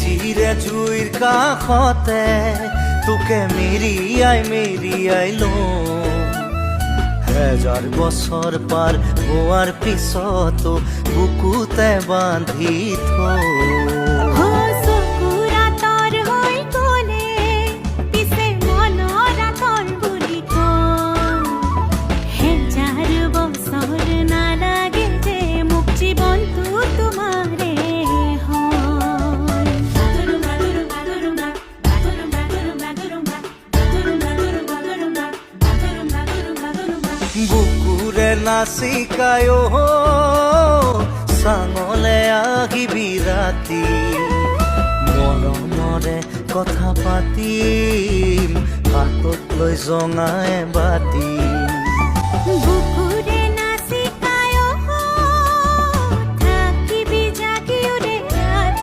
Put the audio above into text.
মেজিৰে জুইৰ কাষতে তোকে মেৰিয়াই লওঁ হেজাৰ বছৰ পাৰ হোৱাৰ পিছতো বুকুতে বান্ধি থওঁ বুকুৰে নাচিকায় চাঙলে আহিবি ৰাতি মৰমৰে কথা পাতিম হাতত লৈ জঙাই বাতি